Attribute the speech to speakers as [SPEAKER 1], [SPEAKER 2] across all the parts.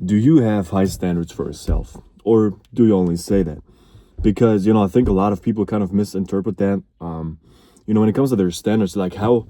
[SPEAKER 1] Do you have high standards for yourself? Or do you only say that? Because, I think a lot of people kind of misinterpret that. When it comes to their standards, like how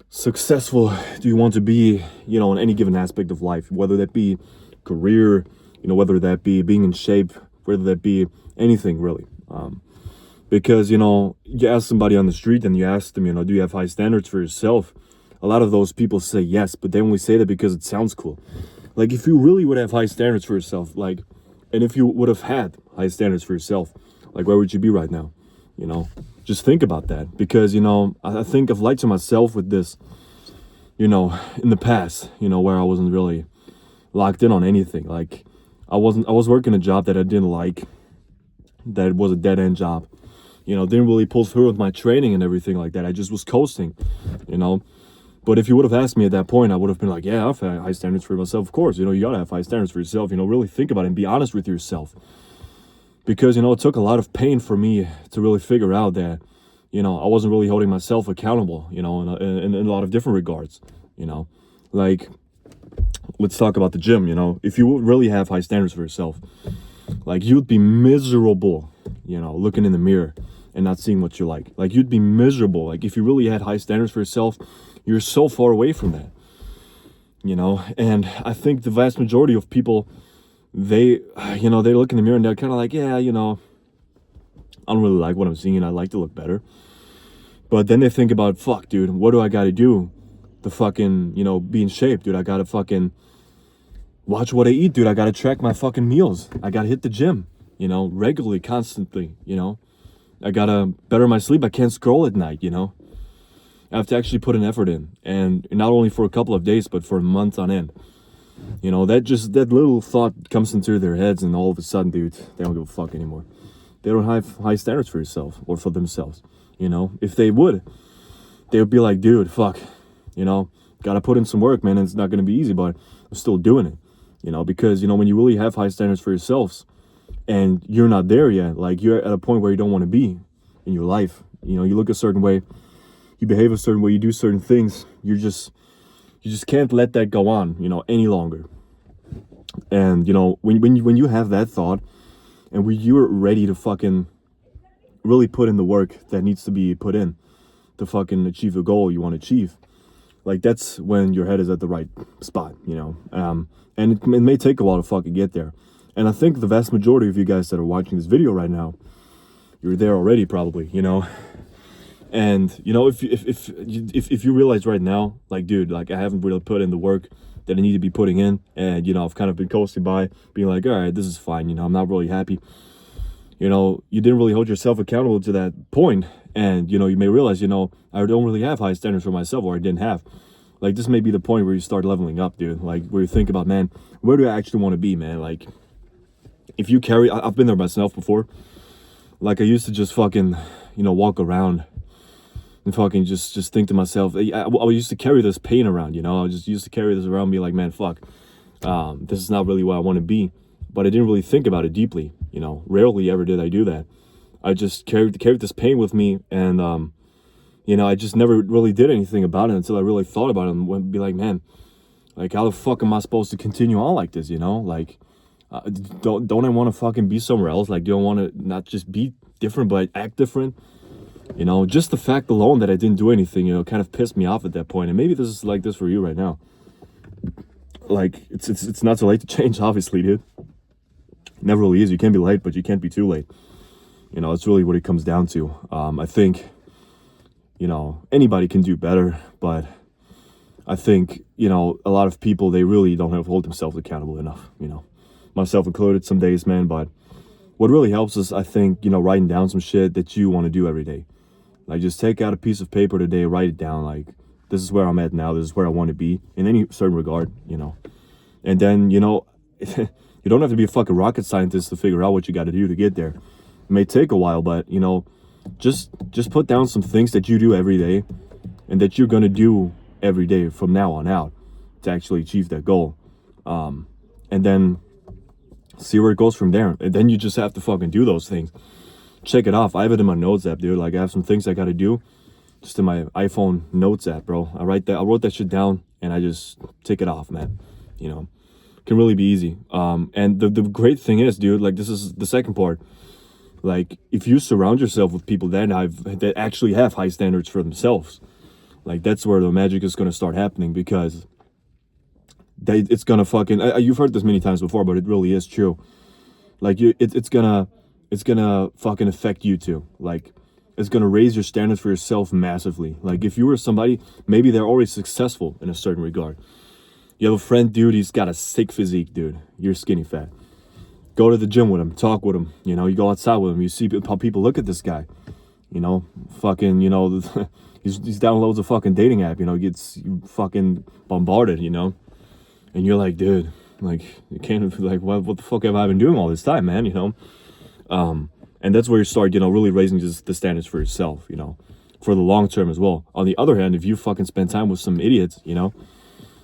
[SPEAKER 1] successful do you want to be, in any given aspect of life, whether that be career, whether that be being in shape, whether that be anything really. Because, you ask somebody on the street and you ask them, do you have high standards for yourself? A lot of those people say yes, but they only say that because it sounds cool. Like, if you really would have high standards for yourself, like, and if you would have had high standards for yourself, like, where would you be right now? Just think about that. Because, I think I've lied to myself with this, in the past, where I wasn't really locked in on anything. Like, I was working a job that I didn't like, that was a dead end job. Didn't really pull through with my training and everything like that. I just was coasting, you know. But if you would have asked me at that point, I would have been like, yeah, I've had high standards for myself. Of course, you gotta have high standards for yourself. Really think about it and be honest with yourself. Because, it took a lot of pain for me to really figure out that, I wasn't really holding myself accountable, in a lot of different regards, Like, let's talk about the gym, If you would really have high standards for yourself, like, you'd be miserable, looking in the mirror and not seeing what you like. Like, you'd be miserable. Like, if you really had high standards for yourself, you're so far away from that, And I think the vast majority of people, they look in the mirror and they're kind of like, yeah, I don't really like what I'm seeing and I'd like to look better. But then they think about, fuck, dude, what do I got to do to fucking, be in shape, dude? I got to fucking watch what I eat, dude. I got to track my fucking meals. I got to hit the gym, regularly, constantly, I got to better my sleep. I can't scroll at night, I have to actually put an effort in, and not only for a couple of days, but for months on end. That little thought comes into their heads, and all of a sudden, dude, they don't give a fuck anymore. They don't have high standards for yourself or for themselves. If they would be like, dude, fuck, gotta put in some work, man. And it's not gonna be easy, but I'm still doing it. Because when you really have high standards for yourselves, and you're not there yet, like you're at a point where you don't want to be in your life. You look a certain way, you behave a certain way, you do certain things. You just can't let that go on, any longer. And when you have that thought, and when you're ready to fucking really put in the work that needs to be put in to fucking achieve the goal you want to achieve, like, that's when your head is at the right spot, and it may take a while to fucking get there. And I think the vast majority of you guys that are watching this video right now, you're there already, probably, And if you realize right now, like, dude, like, I haven't really put in the work that I need to be putting in, and I've kind of been coasting by, being like, all right, this is fine, I'm not really happy. You didn't really hold yourself accountable to that point, and you may realize, I don't really have high standards for myself, or I didn't have. Like, this may be the point where you start leveling up, dude. Like, where you think about, man, where do I actually want to be, man? Like, if you carry, I've been there myself before. Like, I used to just fucking, walk around and fucking just think to myself, I used to carry this pain around, I just used to carry this around, be like, man, fuck, this is not really what I want to be. But I didn't really think about it deeply, rarely ever did I do that. I just carried this pain with me, and I just never really did anything about it until I really thought about it and would be like, man, like, how the fuck am I supposed to continue on like this, like, don't I want to fucking be somewhere else? Like, do I want to not just be different but act different? Just the fact alone that I didn't do anything, kind of pissed me off at that point. And maybe this is like this for you right now. Like, it's not too late to change, obviously, dude. Never really is. You can't be late, but you can't be too late. It's really what it comes down to. I think, anybody can do better, but I think, a lot of people, they really don't hold themselves accountable enough, myself included some days, man. But what really helps is, I think, writing down some shit that you want to do every day. Like, just take out a piece of paper today, write it down. Like, this is where I'm at now. This is where I want to be in any certain regard, And then, you don't have to be a fucking rocket scientist to figure out what you got to do to get there. It may take a while, but, just put down some things that you do every day and that you're going to do every day from now on out to actually achieve that goal. And then see where it goes from there. And then you just have to fucking do those things. Check it off. I have it in my notes app, dude. Like, I have some things I got to do just in my iPhone notes app, bro. I wrote that shit down and I just tick it off, man. can really be easy. And the great thing is, dude, like this is the second part. Like if you surround yourself with people that actually have high standards for themselves, like that's where the magic is gonna start happening, because it's gonna fucking you've heard this many times before, but it really is true. Like it's gonna fucking affect you too. Like it's gonna raise your standards for yourself massively. Like if you were somebody, maybe they're already successful in a certain regard. You have a friend, dude, he's got a sick physique, dude. You're skinny fat. Go to the gym with him, talk with him. You know, you go outside with him. You see how people look at this guy. You know, fucking, you know, he's downloads a fucking dating app. You know, gets fucking bombarded. You know, and you're like, dude, like you can't, like, what the fuck have I been doing all this time, man? You know, and that's where you start, you know, really raising just the standards for yourself. You know, for the long term as well. On the other hand, if you fucking spend time with some idiots, you know,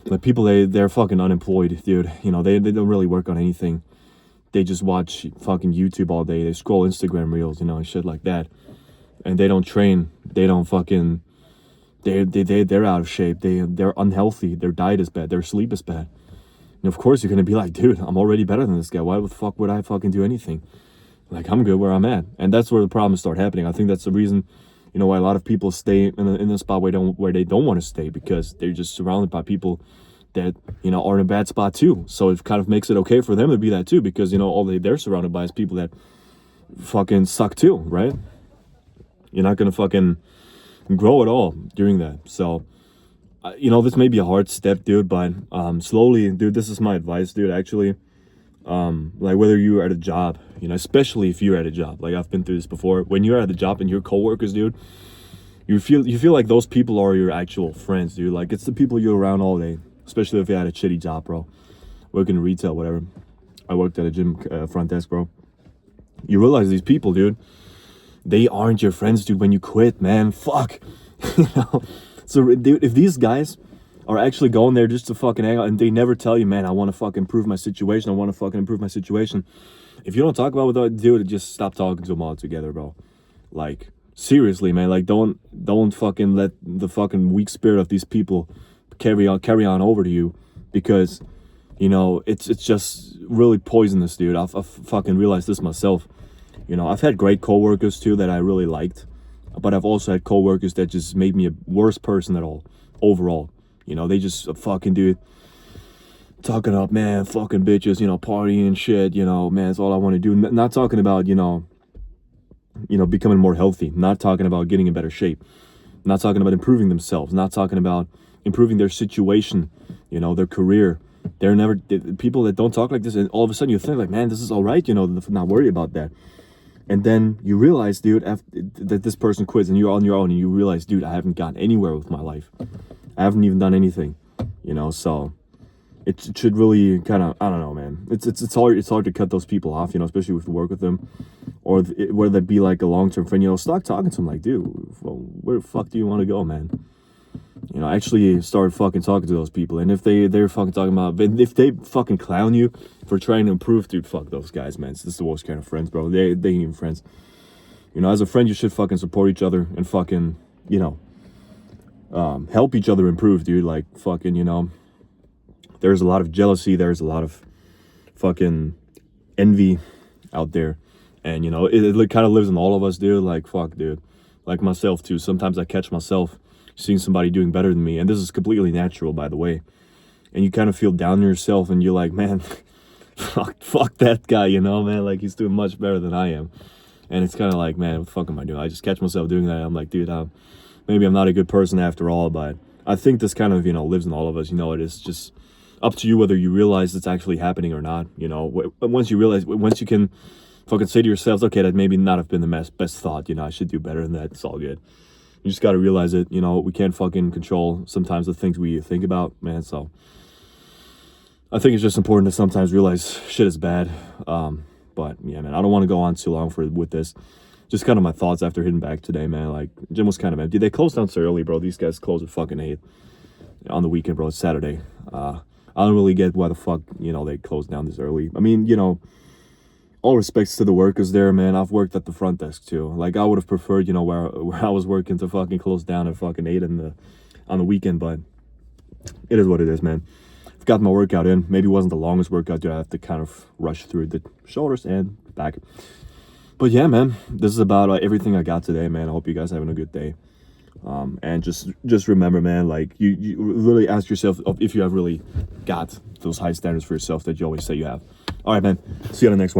[SPEAKER 1] like people they're fucking unemployed, dude. You know, they don't really work on anything. They just watch fucking YouTube all day. They scroll Instagram reels, you know, and shit like that. And they don't train. They don't fucking. They're out of shape. They're unhealthy. Their diet is bad. Their sleep is bad. And of course, you're gonna be like, dude, I'm already better than this guy. Why the fuck would I fucking do anything? Like I'm good where I'm at. And that's where the problems start happening. I think that's the reason, you know, why a lot of people stay in a spot where they don't want to stay, because they're just surrounded by people that, you know, are in a bad spot too. So it kind of makes it okay for them to be that too, because, you know, all they're surrounded by is people that fucking suck too, right? You're not gonna fucking grow at all during that. So, you know, this may be a hard step, dude, but slowly, dude, this is my advice, dude, actually. Like whether you're at a job, you know, especially if you're at a job, like I've been through this before, when you're at the job and your coworkers, dude, you feel like those people are your actual friends, dude. Like it's the people you're around all day. Especially if you had a shitty job, bro. Working in retail, whatever. I worked at a gym front desk, bro. You realize these people, dude, they aren't your friends, dude, when you quit, man. Fuck. You know? So, dude, if these guys are actually going there just to fucking hang out and they never tell you, man, I want to fucking improve my situation. I want to fucking improve my situation. If you don't talk about it, dude, just stop talking to them altogether, bro. Like, seriously, man. Like, don't fucking let the fucking weak spirit of these people carry on over to you, because, you know, it's just really poisonous, dude. I've fucking realized this myself. You know, I've had great coworkers too that I really liked, but I've also had coworkers that just made me a worse person at all overall. You know, they just fucking, dude, talking up, man, fucking bitches, you know, partying and shit, you know, man, that's all I want to do. Not talking about, you know, becoming more healthy, not talking about getting in better shape, not talking about improving themselves, not talking about improving their situation, you know, their career. They're never people that don't talk like this, and all of a sudden you think like, man, this is all right, you know, not worry about that. And then you realize, dude, that this person quits and you're on your own, and you realize, dude, I haven't gotten anywhere with my life. I haven't even done anything, you know. So it should really kind of, I don't know, man. It's hard to cut those people off, you know, especially if you work with them, or whether that be like a long-term friend, you know. Start talking to them like, dude, well, where the fuck do you want to go, man? You know, actually start fucking talking to those people. And if they're fucking talking about, if they fucking clown you for trying to improve, dude, fuck those guys, man. This is the worst kind of friends, bro. They ain't even friends. You know, as a friend, you should fucking support each other and fucking, you know, help each other improve, dude. Like, fucking, you know, there's a lot of jealousy. There's a lot of fucking envy out there. And, you know, it kind of lives in all of us, dude. Like, fuck, dude. Like myself, too. Sometimes I catch myself seeing somebody doing better than me, and this is completely natural, by the way, and you kind of feel down on yourself, and you're like, man, fuck that guy, you know, man, like he's doing much better than I am. And it's kind of like, man, what the fuck am I doing? I just catch myself doing that. I'm like, dude, maybe I'm not a good person after all. But I think this kind of, you know, lives in all of us. You know, it is just up to you whether you realize it's actually happening or not. You know, once you can fucking say to yourselves, okay, that maybe not have been the best thought, you know, I should do better than that, it's all good. You just got to realize it. You know, we can't fucking control sometimes the things we think about, man. So I think it's just important to sometimes realize shit is bad. But yeah, man, I don't want to go on too long with this. Just kind of my thoughts after hitting back today, man. Like, gym was kind of empty. They closed down so early, bro. These guys close at fucking 8 on the weekend, bro. It's Saturday. I don't really get why the fuck, you know, they closed down this early. I mean, you know, all respects to the workers there, man. I've worked at the front desk too. Like, I would have preferred, you know, where I was working to fucking close down at fucking 8 on the weekend, but it is what it is, man. got my workout in. Maybe it wasn't the longest workout, dude. I have to kind of rush through the shoulders and back. But yeah, man, this is about everything I got today, man. I hope you guys are having a good day. And just remember, man, like you really ask yourself if you have really got those high standards for yourself that you always say you have. All right, man. See you on the next one.